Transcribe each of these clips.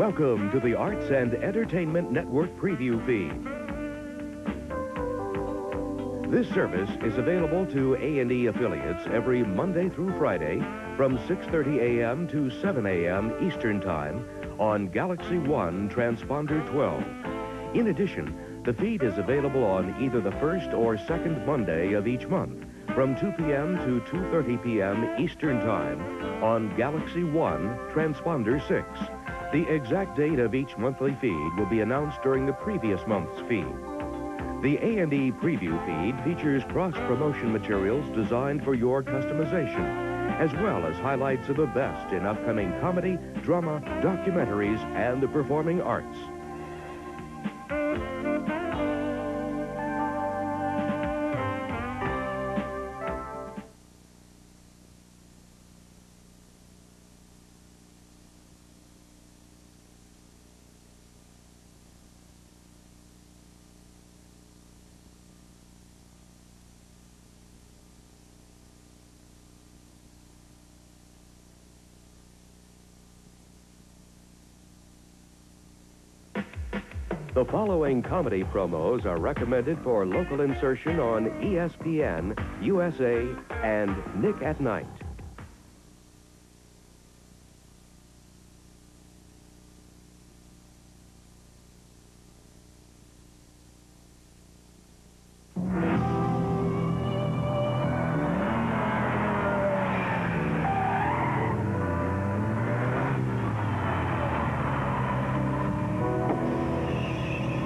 Welcome to the Arts and Entertainment Network preview feed. This service is available to A&E affiliates every Monday through Friday from 6:30 a.m. to 7 a.m. Eastern Time on Galaxy One Transponder 12. In addition, the feed is available on either the first or second Monday of each month from 2 p.m. to 2:30 p.m. Eastern Time on Galaxy One Transponder 6. The exact date of each monthly feed will be announced during the previous month's feed. The A&E preview feed features cross-promotion materials designed for your customization, as well as highlights of the best in upcoming comedy, drama, documentaries, and the performing arts. The following comedy promos are recommended for local insertion on ESPN, USA, and Nick at Night.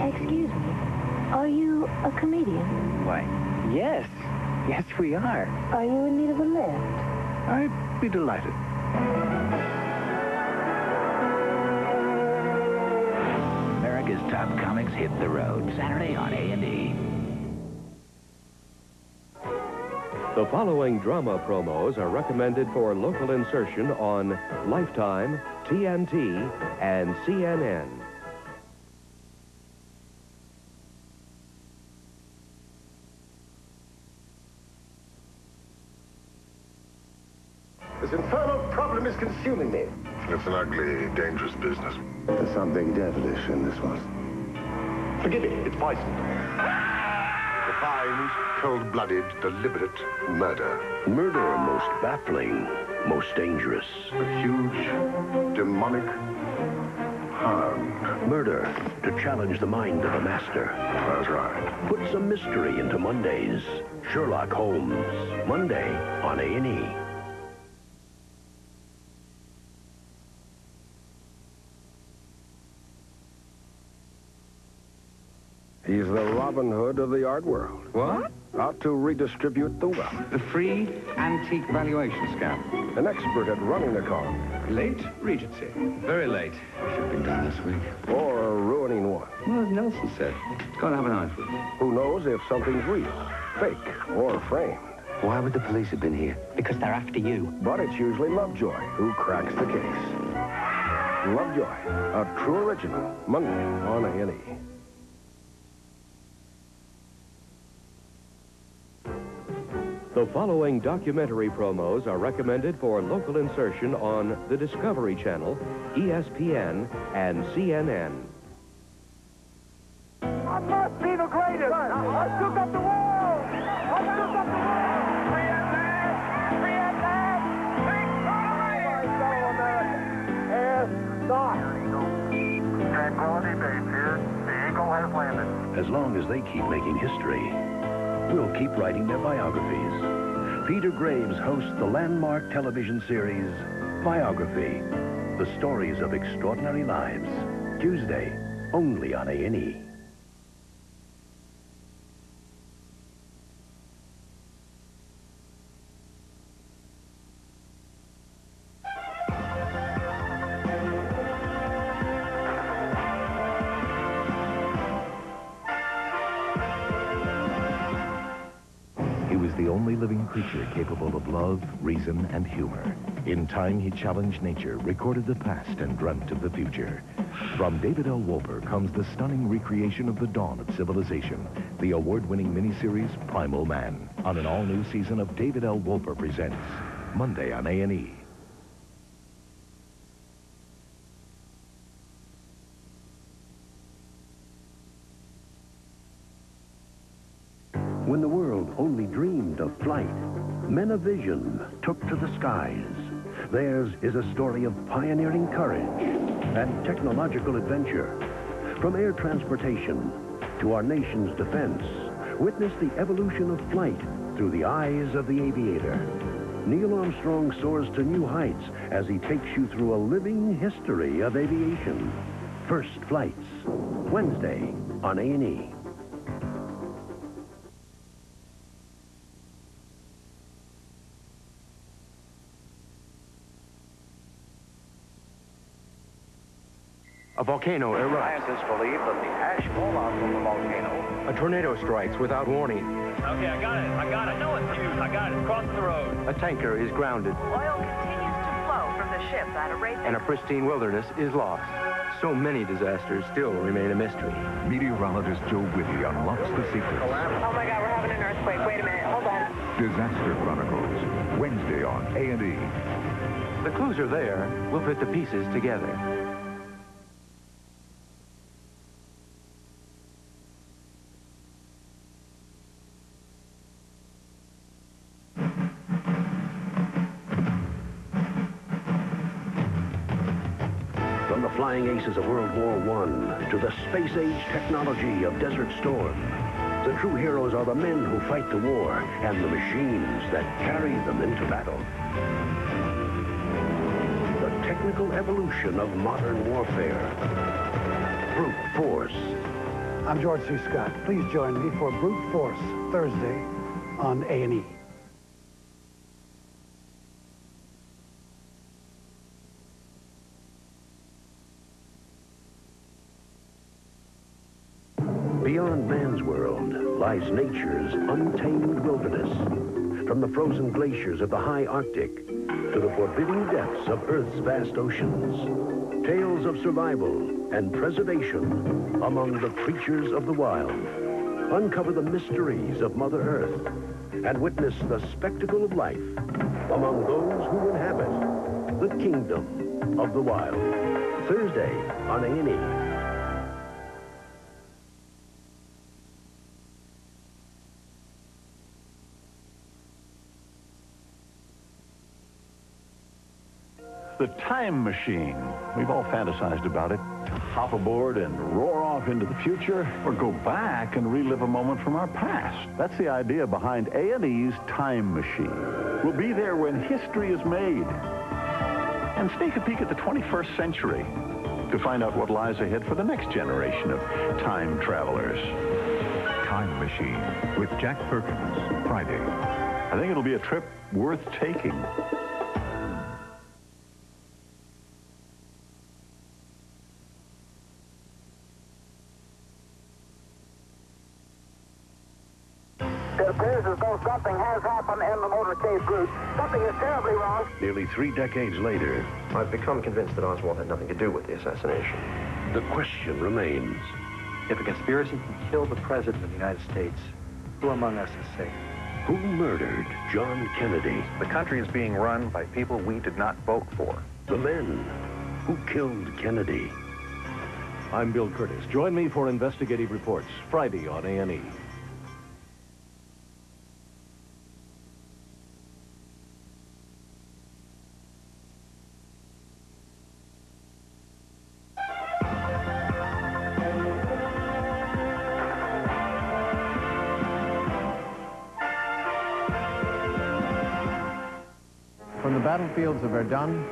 Excuse me, are you a comedian? Why, yes. Yes, we are. Are you in need of a lift? I'd be delighted. America's top comics hit the road Saturday on A&E. The following drama promos are recommended for local insertion on Lifetime, TNT, and CNN. This infernal problem is consuming me. It's an ugly, dangerous business. There's something devilish in this one. Forgive me, it's poison. Refined, cold-blooded, deliberate murder. Murder most baffling, most dangerous. A huge, demonic hound. Murder to challenge the mind of a master. That's right. Put some mystery into Mondays. Sherlock Holmes, Monday on A&E. He's the Robin Hood of the art world. What? Out to redistribute the wealth. The free antique valuation scam. An expert at running the con. Late Regency. Very late. Should have been done this week. Or ruining one. Well, as Nelson said, gotta have an eye for it. Who knows if something's real, fake, or framed. Why would the police have been here? Because they're after you. But it's usually Lovejoy who cracks the case. Lovejoy, a true original, Monday on A&E. The following documentary promos are recommended for local insertion on the Discovery Channel, ESPN, and CNN. I must be the greatest! I took up the world! I took up the world! Free at last! Free at last! Victory! Yes, stop! Tranquility Base here. The Eagle has landed. As long as they keep making history, we'll keep writing their biographies. Peter Graves hosts the landmark television series, Biography, the stories of extraordinary lives. Tuesday, only on A&E. He was the only living creature capable of love, reason, and humor. In time, he challenged nature, recorded the past, and dreamt of the future. From David L. Wolper comes the stunning recreation of the dawn of civilization, the award-winning miniseries Primal Man, on an all-new season of David L. Wolper Presents, Monday on A&E. When the world only dreamed of flight, men of vision took to the skies. Theirs is a story of pioneering courage and technological adventure. From air transportation to our nation's defense, witness the evolution of flight through the eyes of the aviator. Neil Armstrong soars to new heights as he takes you through a living history of aviation. First Flights, Wednesday on A&E. A volcano erupts. Scientists believe that the ash fallout from the volcano. A tornado strikes without warning. Okay, I got it. No, it's huge. I got it. Crossing the road. A tanker is grounded. Oil continues to flow from the ship at a rate that... And a pristine wilderness is lost. So many disasters still remain a mystery. Meteorologist Joe Whitty unlocks the secrets. Oh my God, we're having an earthquake. Wait a minute, hold on. Disaster Chronicles, Wednesday on A&E. The clues are there. We'll put the pieces together. From the flying aces of World War I to the space-age technology of Desert Storm, the true heroes are the men who fight the war and the machines that carry them into battle. The technical evolution of modern warfare. Brute Force. I'm George C. Scott. Please join me for Brute Force, Thursday on A&E. Beyond man's world lies nature's untamed wilderness. From the frozen glaciers of the high Arctic to the forbidding depths of Earth's vast oceans. Tales of survival and preservation among the creatures of the wild. Uncover the mysteries of Mother Earth and witness the spectacle of life among those who inhabit the kingdom of the wild. Thursday on A&E. The time machine. We've all fantasized about it. Hop aboard and roar off into the future, or go back and relive a moment from our past. That's the idea behind A&E's Time Machine. We'll be there when history is made. And sneak a peek at the 21st century to find out what lies ahead for the next generation of time travelers. Time Machine with Jack Perkins, Friday. I think it'll be a trip worth taking. It appears as though something has happened in the motorcade group. Something is terribly wrong. Nearly 3 decades later, I've become convinced that Oswald had nothing to do with the assassination. the question remains. If a conspiracy can kill the President of the United States, who among us is safe? Who murdered John Kennedy? The country is being run by people we did not vote for. The men who killed Kennedy. I'm Bill Curtis. Join me for Investigative Reports, Friday on A&E. From the battlefields of Verdun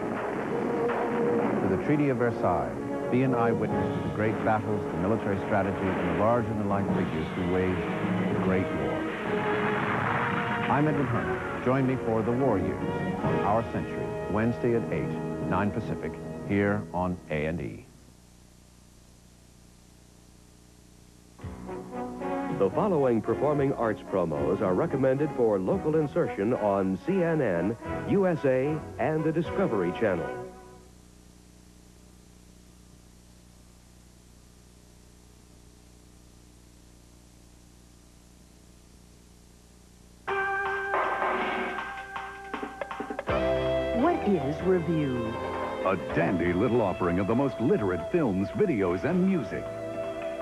to the Treaty of Versailles, be an eyewitness to the great battles, the military strategy, and the larger-than-life figures who waged the Great War. I'm Edwin Herman. Join me for The War Years on Our Century, Wednesday at 8, 9 Pacific, here on A&E. The following performing arts promos are recommended for local insertion on CNN, USA, and the Discovery Channel. What is review? A dandy little offering of the most literate films, videos, and music.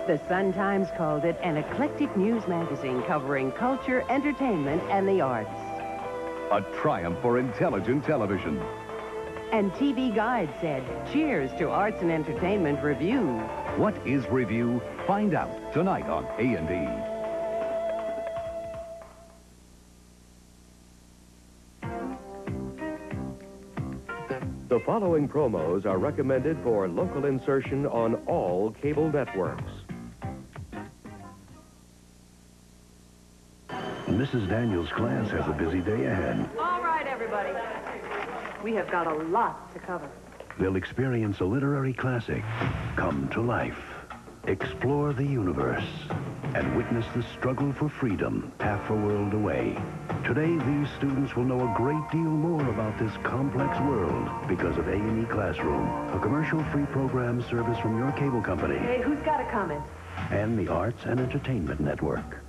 The Sun-Times called it an eclectic news magazine covering culture, entertainment, and the arts. A triumph for intelligent television. And TV Guide said, cheers to Arts and Entertainment Review. What is Review? Find out tonight on A&E. The following promos are recommended for local insertion on all cable networks. Mrs. Daniels' class has a busy day ahead. All right, everybody. We have got a lot to cover. They'll experience a literary classic come to life, explore the universe, and witness the struggle for freedom half a world away. Today, these students will know a great deal more about this complex world because of A&E Classroom, a commercial-free program service from your cable company. Hey, who's got a comment? And the Arts and Entertainment Network.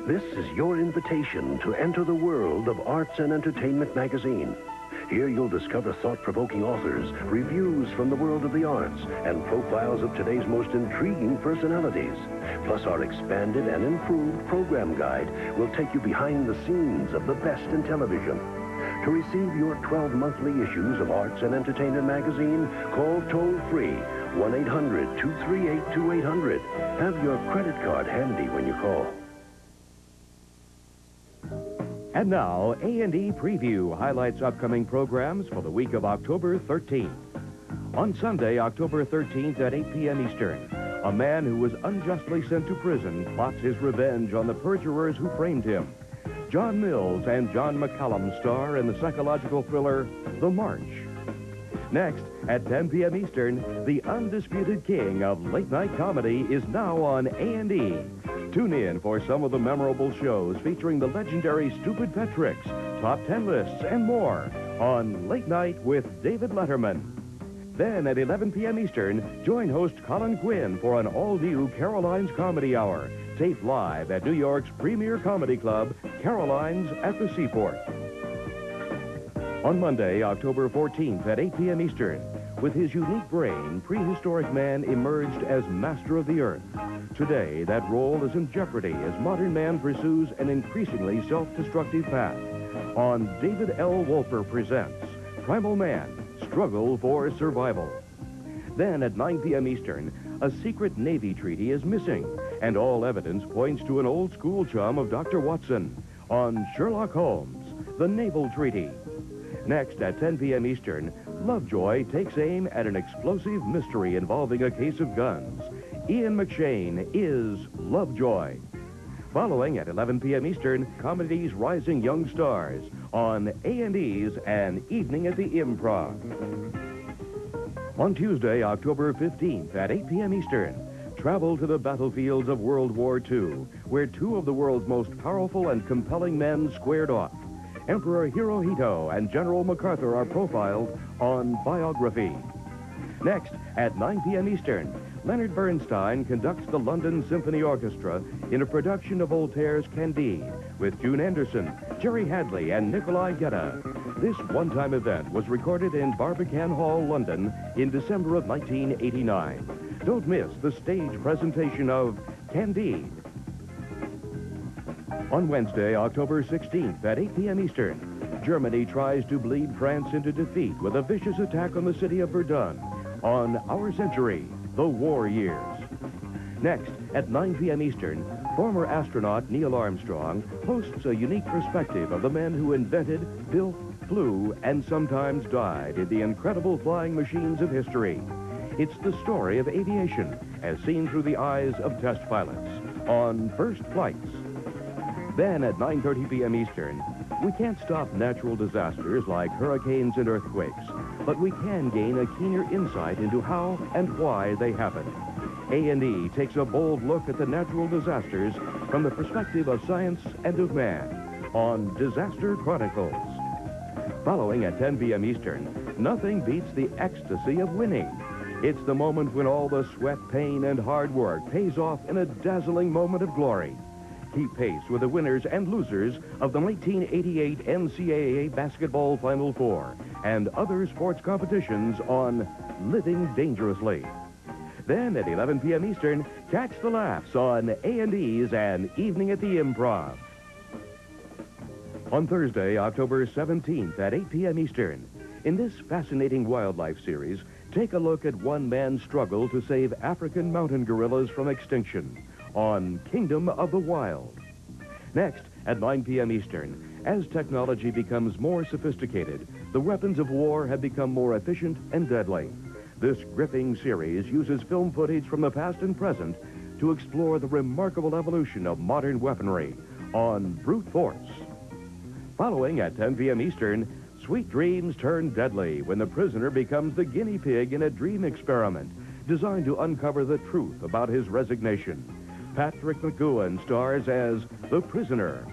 This is your invitation to enter the world of Arts and Entertainment magazine. Here you'll discover thought-provoking authors, reviews from the world of the arts, and profiles of today's most intriguing personalities. Plus, our expanded and improved program guide will take you behind the scenes of the best in television. To receive your 12 monthly issues of Arts and Entertainment magazine, call toll-free 1-800-238-2800. Have your credit card handy when you call. And now, A&E Preview highlights upcoming programs for the week of October 13th. On Sunday, October 13th at 8 p.m. Eastern, a man who was unjustly sent to prison plots his revenge on the perjurers who framed him. John Mills and John McCallum star in the psychological thriller, The March. Next, at 10 p.m. Eastern, the undisputed king of late-night comedy is now on A&E. Tune in for some of the memorable shows featuring the legendary Stupid Pet Tricks, Top 10 Lists, and more on Late Night with David Letterman. Then at 11 p.m. Eastern, join host Colin Quinn for an all-new Caroline's Comedy Hour, taped live at New York's premier comedy club, Caroline's at the Seaport. On Monday, October 14th at 8 p.m. Eastern, with his unique brain, prehistoric man emerged as master of the earth. Today, that role is in jeopardy as modern man pursues an increasingly self-destructive path. On David L. Wolper Presents Primal Man, Struggle for Survival. Then at 9 p.m. Eastern, a secret Navy treaty is missing, and all evidence points to an old school chum of Dr. Watson on Sherlock Holmes, The Naval Treaty. Next, at 10 p.m. Eastern, Lovejoy takes aim at an explosive mystery involving a case of guns. Ian McShane is Lovejoy. Following at 11 p.m. Eastern, comedy's rising young stars on A&E's An Evening at the Improv. On Tuesday, October 15th at 8 p.m. Eastern, travel to the battlefields of World War II, where two of the world's most powerful and compelling men squared off. Emperor Hirohito and General MacArthur are profiled on Biography. Next, at 9 p.m. Eastern, Leonard Bernstein conducts the London Symphony Orchestra in a production of Voltaire's Candide with June Anderson, Jerry Hadley, and Nikolai Gedda. This one-time event was recorded in Barbican Hall, London in December of 1989. Don't miss the stage presentation of Candide. On Wednesday, October 16th at 8 p.m. Eastern, Germany tries to bleed France into defeat with a vicious attack on the city of Verdun on Our Century, The War Years. Next, at 9 p.m. Eastern, former astronaut Neil Armstrong hosts a unique perspective of the men who invented, built, flew, and sometimes died in the incredible flying machines of history. It's the story of aviation as seen through the eyes of test pilots on First Flights. Then at 9:30 p.m. Eastern, we can't stop natural disasters like hurricanes and earthquakes, but we can gain a keener insight into how and why they happen. A&E takes a bold look at the natural disasters from the perspective of science and of man on Disaster Chronicles. Following at 10 p.m. Eastern, nothing beats the ecstasy of winning. It's the moment when all the sweat, pain, and hard work pays off in a dazzling moment of glory. keep pace with the winners and losers of the 1988 NCAA Basketball Final Four and other sports competitions on Living Dangerously. Then at 11 p.m. Eastern, catch the laughs on A&E's and Evening at the Improv. On Thursday, October 17th at 8 p.m. Eastern, in this fascinating wildlife series, take a look at one man's struggle to save African mountain gorillas from extinction on Kingdom of the Wild. Next, at 9 p.m. Eastern, as technology becomes more sophisticated, the weapons of war have become more efficient and deadly. This gripping series uses film footage from the past and present to explore the remarkable evolution of modern weaponry on Brute Force. Following at 10 p.m. Eastern, sweet dreams turn deadly when the prisoner becomes the guinea pig in a dream experiment designed to uncover the truth about his resignation. Patrick McGowan stars as the prisoner.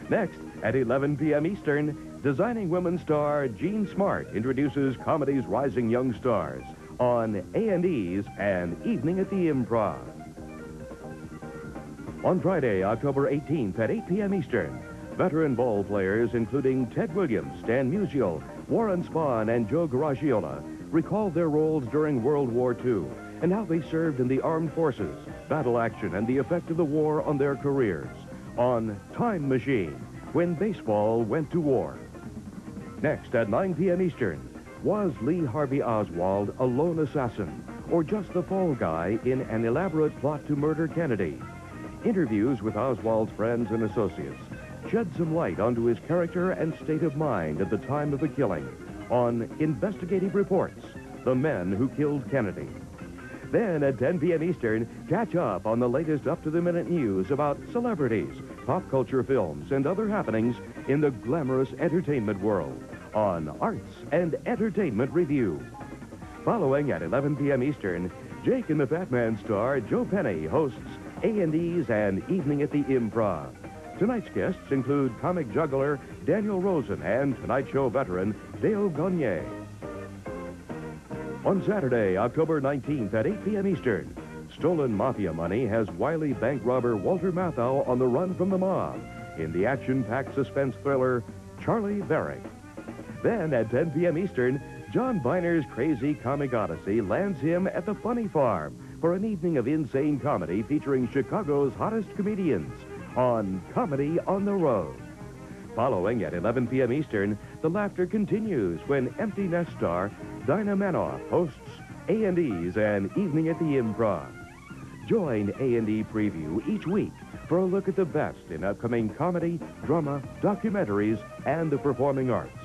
Next, at 11 p.m. Eastern, Designing Women star Jean Smart introduces comedy's rising young stars on A&E's and Evening at the Improv. On Friday, October 18th at 8 p.m. Eastern, veteran ball players including Ted Williams, Stan Musial, Warren Spahn, and Joe Garagiola recall their roles during World War II and how they served in the armed forces, battle action, and the effect of the war on their careers on Time Machine, When Baseball Went to War. Next, at 9 p.m. Eastern, was Lee Harvey Oswald a lone assassin or just the fall guy in an elaborate plot to murder Kennedy? Interviews with Oswald's friends and associates shed some light onto his character and state of mind at the time of the killing on Investigative Reports, The Men Who Killed Kennedy. Then at 10 p.m. Eastern, catch up on the latest up-to-the-minute news about celebrities, pop culture films, and other happenings in the glamorous entertainment world on Arts and Entertainment Review. Following at 11 p.m. Eastern, Jake and the Fat Man star Joe Penny hosts A&E's and Evening at the Improv. Tonight's guests include comic juggler Daniel Rosen and Tonight Show veteran Dale Gagne. On Saturday, October 19th at 8 p.m. Eastern, stolen mafia money has wily bank robber Walter Matthau on the run from the mob in the action-packed suspense thriller Charlie Varick. Then at 10 p.m. Eastern, John Viner's crazy comic odyssey lands him at the Funny Farm for an evening of insane comedy featuring Chicago's hottest comedians on Comedy on the Road. Following at 11 p.m. Eastern, the laughter continues when Empty Nest star Dinah Manoff hosts A&E's and Evening at the Improv. Join A&E Preview each week for a look at the best in upcoming comedy, drama, documentaries, and the performing arts.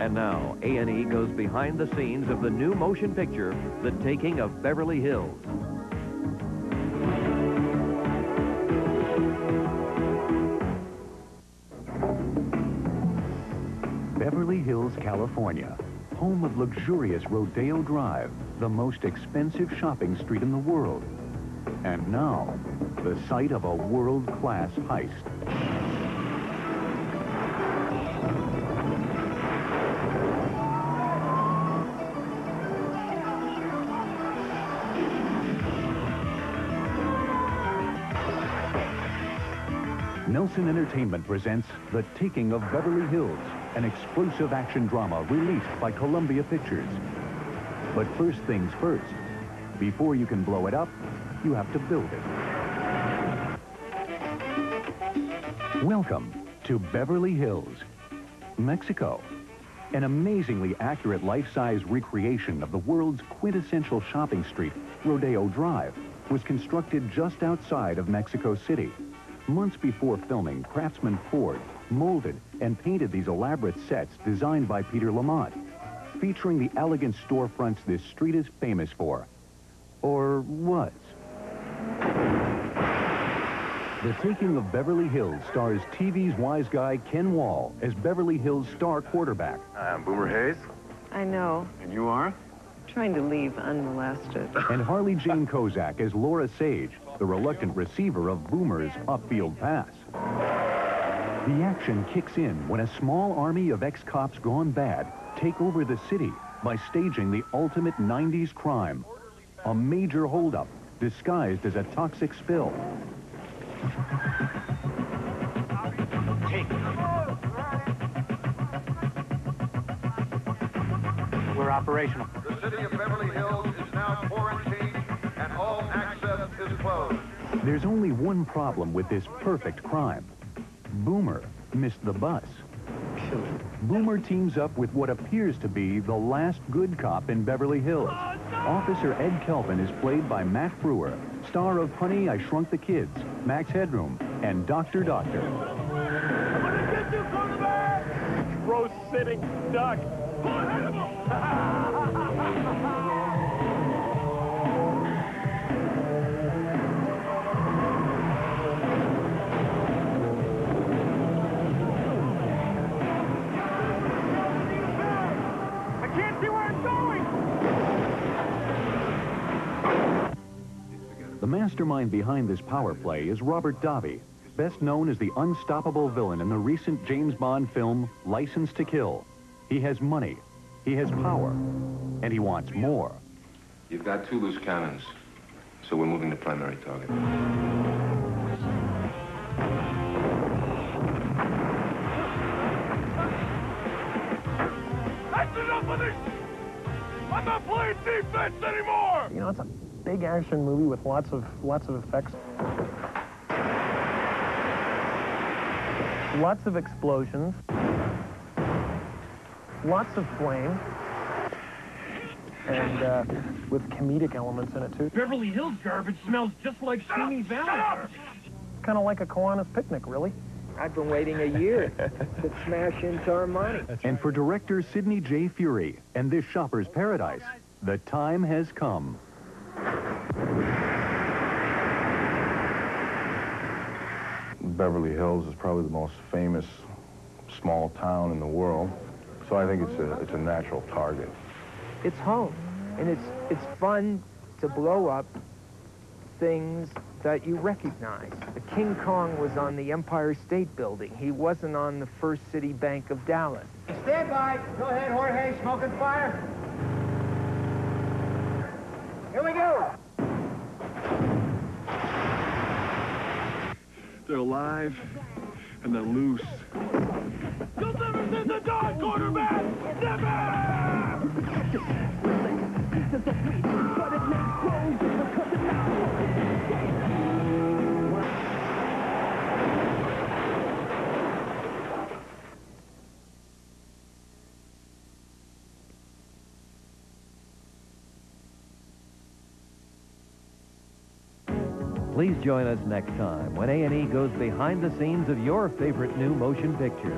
And now, A&E goes behind the scenes of the new motion picture, The Taking of Beverly Hills. Beverly Hills, California, home of luxurious Rodeo Drive, the most expensive shopping street in the world. And now, the site of a world-class heist. Nelson Entertainment presents The Taking of Beverly Hills, an explosive action drama released by Columbia Pictures. But first things first, before you can blow it up, you have to build it. Welcome to Beverly Hills, Mexico. An amazingly accurate life-size recreation of the world's quintessential shopping street, Rodeo Drive, was constructed just outside of Mexico City. Months before filming, craftsman Ford molded and painted these elaborate sets designed by Peter Lamont, featuring the elegant storefronts this street is famous for. Or was. The Taking of Beverly Hills stars TV's wise guy Ken Wall as Beverly Hills star quarterback. I'm Boomer Hayes. I know. And you are? Trying to leave unmolested. And Harley Jane Kozak as Laura Sage, the reluctant receiver of Boomer's upfield pass. The action kicks in when a small army of ex-cops gone bad take over the city by staging the ultimate 90s crime, a major holdup disguised as a toxic spill. We're operational. The city of Beverly Hills is now quarantined and all access is closed. There's only one problem with this perfect crime. Boomer missed the bus. Boomer teams up with what appears to be the last good cop in Beverly Hills. Officer Ed Kelvin is played by Matt Brewer, star of Honey, I Shrunk the Kids, Max Headroom, and Dr. Doctor. Roast-sitting duck. I can't see where I'm going! The mastermind behind this power play is Robert Davi, best known as the unstoppable villain in the recent James Bond film, License to Kill. He has money, he has power, and he wants more. You've got 2 loose cannons, so we're moving the primary target. That's enough of this! I'm not playing defense anymore! You know, it's a big action movie with lots of effects. Lots of explosions. Lots of flame. And with comedic elements in it, too. Beverly Hills garbage smells just like Simi Valley. Kind of like a Kiwanis picnic, really. I've been waiting a year to smash into our money. And for director Sidney J. Furie and this shopper's paradise, the time has come. Beverly Hills is probably the most famous small town in the world, so I think it's a natural target. It's home, and it's fun to blow up things that you recognize. The King Kong was on the Empire State Building. He wasn't on the First City Bank of Dallas. Stand by. Go ahead, Jorge. Smoking fire. Here we go. They're alive and they're loose. You'll never see the dog, quarterback! Please join us next time when A&E goes behind the scenes of your favorite new motion picture.